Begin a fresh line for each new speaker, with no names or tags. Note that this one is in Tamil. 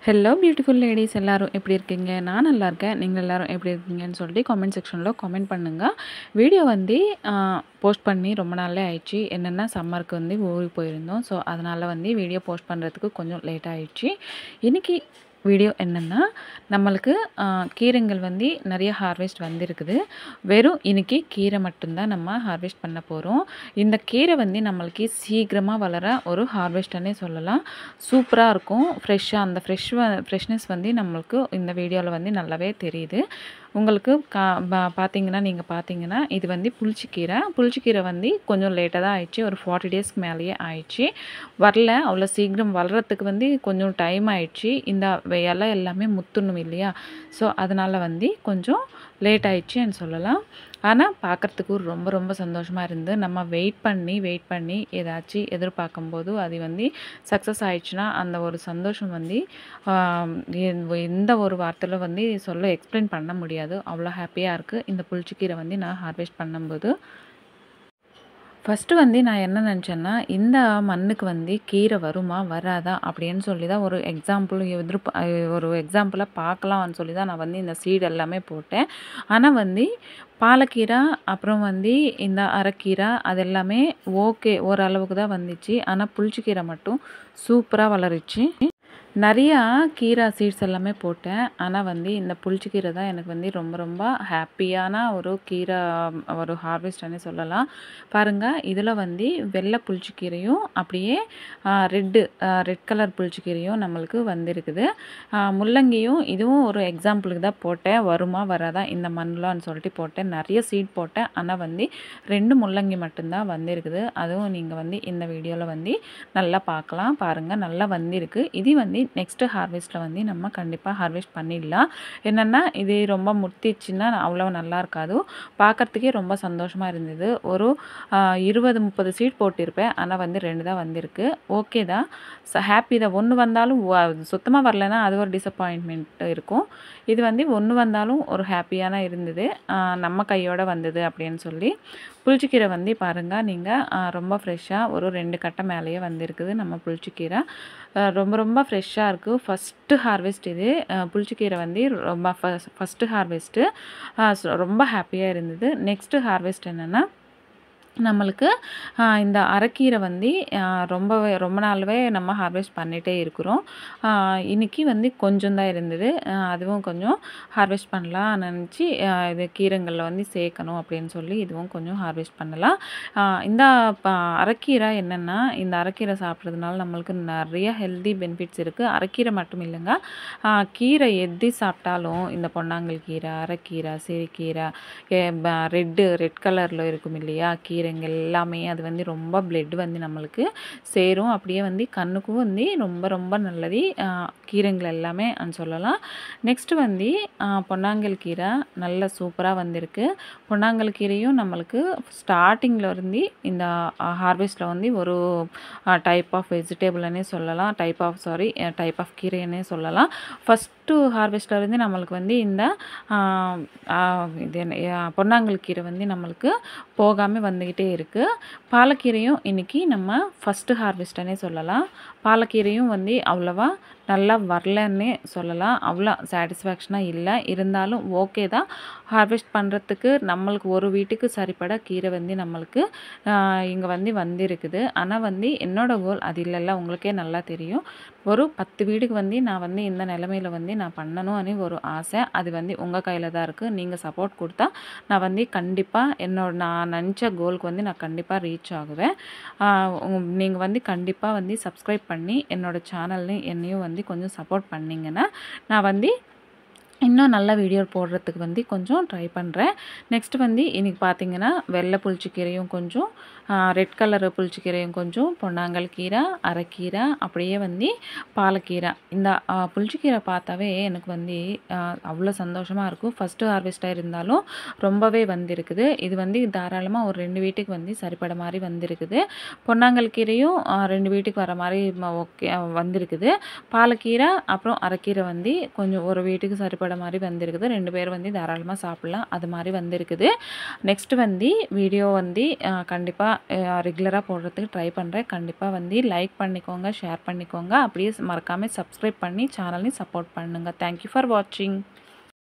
ஹலோ பியூட்டிஃபுல் லேடீஸ் எல்லாரும் எப்படி இருக்கீங்க? நான் நல்லா இருக்கேன். நீங்க எல்லாரும் எப்படி இருக்கீங்கன்னு சொல்லி காமெண்ட் செக்ஷன்ல காமெண்ட் பண்ணுங்க. வீடியோ வந்து அ போஸ்ட் பண்ணி ரொம்ப நாளே ஆயிடுச்சு. என்னன்னா சம்மருக்கு வந்து ஊருக்கு போயிருந்தோம். ஸோ அதனால வந்து வீடியோ போஸ்ட் பண்ணுறதுக்கு கொஞ்சம் லேட் ஆயிடுச்சு. இன்னைக்கு வீடியோ என்னன்னா, நம்மளுக்கு கீரைங்கள் வந்து நிறைய ஹார்வெஸ்ட் வந்திருக்குது. வெறும் இன்னைக்கு கீரை மட்டும்தான் நம்ம ஹார்வெஸ்ட் பண்ண போகிறோம். இந்த கீரை வந்து நம்மளுக்கு சீக்கிரமாக வளர ஒரு ஹார்வெஸ்ட்னே சொல்லலாம். சூப்பராக இருக்கும். ஃப்ரெஷ்ஷாக அந்த ஃப்ரெஷ்னஸ் வந்து நம்மளுக்கு இந்த வீடியோவில் வந்து நல்லாவே தெரியுது. உங்களுக்கு நீங்கள் பார்த்தீங்கன்னா இது வந்து புளிச்சக்கீரை வந்து கொஞ்சம் லேட்டாக தான் ஆயிடுச்சு. ஒரு 40 டேஸ்க்கு மேலேயே ஆயிடுச்சு. வரல அவ்வளோ சீக்கிரம் வளர்கிறதுக்கு வந்து கொஞ்சம் டைம் ஆயிடுச்சு. இந்த இலை எல்லாமே முத்தணும் இல்லையா? ஸோ அதனால் வந்து கொஞ்சம் லேட் ஆயிடுச்சுன்னு சொல்லலாம். ஆனால் பார்க்குறதுக்கு ரொம்ப ரொம்ப சந்தோஷமாக இருந்து நம்ம வெயிட் பண்ணி ஏதாச்சும் எதிர்பார்க்கும்போது அது வந்து சக்ஸஸ் ஆயிடுச்சுன்னா அந்த ஒரு சந்தோஷம் வந்து எந்த ஒரு வார்த்தையில் வந்து எக்ஸ்பிளைன் பண்ண முடியாது. அவ்வளோ ஹாப்பியாக இருக்குது இந்த புளிச்சக்கீரை வந்து நான் ஹார்வெஸ்ட் பண்ணும்போது. ஃபஸ்ட்டு வந்து நான் என்ன நினச்சேன்னா, இந்த மண்ணுக்கு வந்து கீரை வருமா வராதா அப்படின்னு சொல்லி தான் ஒரு எக்ஸாம்பிளாக பார்க்கலாம்னு சொல்லி தான் நான் வந்து இந்த சீடு எல்லாமே போட்டேன். ஆனால் வந்து பாலக்கீரை அப்புறம் வந்து இந்த அரைக்கீரை அது எல்லாமே ஓகே ஓரளவுக்கு தான் வந்துச்சு. ஆனால் புளிச்சக்கீரை மட்டும் சூப்பராக வளருச்சு. நிறையா கீரை சீட்ஸ் எல்லாமே போட்டேன். ஆனால் வந்து இந்த புளிச்சக்கீரை தான் எனக்கு வந்து ரொம்ப ரொம்ப ஹாப்பியான ஒரு ஹார்வெஸ்ட்னே சொல்லலாம். பாருங்கள், இதில் வந்து வெள்ளை புளிச்சக்கீரையும் அப்படியே ரெட் கலர் புளிச்சக்கீரையும் நம்மளுக்கு வந்திருக்குது. முள்ளங்கியும் இதுவும் ஒரு எக்ஸாம்பிளுக்கு தான் போட்டேன். வருமா வராதா இந்த மண்ணில்னு சொல்லிட்டு போட்டேன். நிறைய சீட் போட்டேன். ஆனால் வந்து 2 முள்ளங்கி மட்டும்தான் வந்திருக்குது. அதுவும் நீங்கள் வந்து இந்த வீடியோவில் வந்து நல்லா பார்க்கலாம். பாருங்கள், நல்லா வந்திருக்கு. இது வந்து நெக்ஸ்ட்டு ஹார்வெஸ்ட்டில் வந்து நம்ம கண்டிப்பாக ஹார்வெஸ்ட் பண்ணிடலாம். என்னென்னா இது ரொம்ப முத்திச்சுன்னா அவ்வளோ நல்லா இருக்காது. பார்க்குறதுக்கே ரொம்ப சந்தோஷமாக இருந்தது. ஒரு 20-30 சீட் போட்டிருப்பேன். ஆனால் வந்து 2 தான் வந்திருக்கு. ஓகே தான், ஹாப்பி தான். ஒன்று வந்தாலும் சுத்தமாக வரலைன்னா அது ஒரு டிசப்பாயின்மெண்ட் இருக்கும். இது வந்து ஒன்று வந்தாலும் ஒரு ஹாப்பியான இருந்தது. நம்ம கையோடு வந்தது அப்படின்னு சொல்லி. புளிச்சக்கீரை வந்து பாருங்கள் நீங்கள், ரொம்ப ஃப்ரெஷ்ஷாக ஒரு 2 கட்டை மேலேயே வந்திருக்குது நம்ம புளிச்சக்கீரை. ரொம்ப ரொம்ப ஃப்ரெஷ்ஷாக இருக்குது. ஃபஸ்ட்டு ஹார்வெஸ்ட் இது. புளிச்சக்கீரை வந்து ரொம்ப ஃபஸ்ட்டு ஹார்வெஸ்ட்டு. ரொம்ப ஹாப்பியாக இருந்தது. நெக்ஸ்ட்டு ஹார்வெஸ்ட் என்னென்னா, நம்மளுக்கு இந்த அரைக்கீரை வந்து ரொம்ப நாளாவே நம்ம ஹார்வெஸ்ட் பண்ணிகிட்டே இருக்கிறோம். இன்றைக்கி வந்து கொஞ்சம் தான் இருந்தது. அதுவும் கொஞ்சம் ஹார்வெஸ்ட் பண்ணலாம் நினச்சி இது கீரைங்களில் வந்து சேர்க்கணும் அப்படின்னு சொல்லி இதுவும் கொஞ்சம் ஹார்வெஸ்ட் பண்ணலாம். இந்த அரைக்கீரை என்னென்னா, இந்த அரைக்கீரை சாப்பிட்றதுனால நம்மளுக்கு நிறைய ஹெல்தி பெனிஃபிட்ஸ் இருக்குது. அரைக்கீரை மட்டும் இல்லைங்க, கீரை எது சாப்பிட்டாலும் இந்த பொன்னாங்கல் கீரை, அரைக்கீரை, சிறுகீரை, ரெட் கலரில் இருக்கும் இல்லையா கீரைங்கள் எல்லாமே, அது வந்து ரொம்ப பிளட் வந்து நம்மளுக்கு சேரும். அப்படியே வந்து கண்ணுக்கும் வந்து ரொம்ப ரொம்ப நல்லது கீரைங்கள் எல்லாமே சொல்லலாம். நெக்ஸ்ட்டு வந்து பொன்னாங்கல் கீரை நல்ல சூப்பராக வந்திருக்கு. பொன்னாங்கல் கீரையும் நம்மளுக்கு ஸ்டார்டிங்கில் இருந்து இந்த ஹார்வெஸ்ட்டில் வந்து ஒரு டைப் ஆஃப் வெஜிடபிள்னே சொல்லலாம். டைப் ஆஃப் கீரைன்னே சொல்லலாம். ஃபஸ்ட்டு ஹார்வெஸ்ட்டில் இருந்து நம்மளுக்கு வந்து இந்த பொன்னாங்கல் கீரை வந்து நம்மளுக்கு போகாமல் வந்துக்கிட்டே இருக்குது. பாலக்கீரையும் இன்றைக்கி நம்ம ஃபஸ்ட்டு ஹார்வெஸ்ட்னே சொல்லலாம். பாலக்கீரையும் வந்து அவ்வளோவா நல்லா வரலன்னே சொல்லலாம். அவ்வளோ சாட்டிஸ்ஃபேக்ஷனாக இல்லை. இருந்தாலும் ஓகே தான். ஹார்வெஸ்ட் பண்ணுறதுக்கு நம்மளுக்கு ஒரு வீட்டுக்கு சரிப்பட கீரை வந்து நம்மளுக்கு இங்கே வந்து வந்திருக்குது. ஆனால் வந்து என்னோடய கோல் அது இல்லைல்ல, உங்களுக்கே நல்லா தெரியும். ஒரு 10 வீடுக்கு வந்து நான் வந்து இந்த நிலமையில வந்து நான் பண்ணணும்னு ஒரு ஆசை. அது வந்து உங்கள் கையில் தான் இருக்குது. நீங்கள் சப்போர்ட் கொடுத்தா நான் வந்து கண்டிப்பாக நான் நினச்ச கோலுக்கு வந்து நான் கண்டிப்பாக ரீச் ஆகுவேன். நீங்கள் வந்து கண்டிப்பாக வந்து சப்ஸ்கிரைப் பண்ணி என்னோடய சேனல்லையும் என்னையும் வந்து கொஞ்சம் சப்போர்ட் பண்ணிங்கன்னா நான் வந்து இன்னும் நல்ல வீடியோ போடுறதுக்கு வந்து கொஞ்சம் ட்ரை பண்ணுறேன். நெக்ஸ்ட்டு வந்து இன்றைக்கி பார்த்திங்கன்னா வெள்ளை புளிச்சக்கீரையும் கொஞ்சம், ரெட் கலர் புளிச்சக்கீரையும் கொஞ்சம், பொன்னாங்கல் கீரை, அரைக்கீரை, அப்படியே வந்து பாலக்கீரை. இந்த புளிச்சக்கீரை பார்த்தாவே எனக்கு வந்து அவ்வளோ சந்தோஷமாக இருக்கும். ஃபஸ்ட்டு ஹார்வெஸ்ட்டாக இருந்தாலும் ரொம்பவே வந்திருக்குது. இது வந்து தாராளமாக ஒரு 2 வீட்டுக்கு வந்து சரிப்பட மாதிரி வந்திருக்குது. பொன்னாங்கல் கீரையும் 2 வீட்டுக்கு வர மாதிரி ஓகே வந்திருக்குது. பாலக்கீரை அப்புறம் அரைக்கீரை வந்து கொஞ்சம் ஒரு வீட்டுக்கு சரிப்பட வடை மாதிரி வந்திருக்குது. 2 பேர் வந்து தாராளமாக சாப்பிட்லாம். அது மாதிரி வந்திருக்குது. நெக்ஸ்ட்டு வந்து வீடியோ வந்து கண்டிப்பாக ரெகுலராக போடுறதுக்கு ட்ரை பண்ணுறேன். கண்டிப்பாக வந்து லைக் பண்ணிக்கோங்க, ஷேர் பண்ணிக்கோங்க. அப்படியே மறக்காமல் சப்ஸ்கிரைப் பண்ணி சேனலையும் சப்போர்ட் பண்ணுங்கள். தேங்க்யூ ஃபார் வாட்சிங்.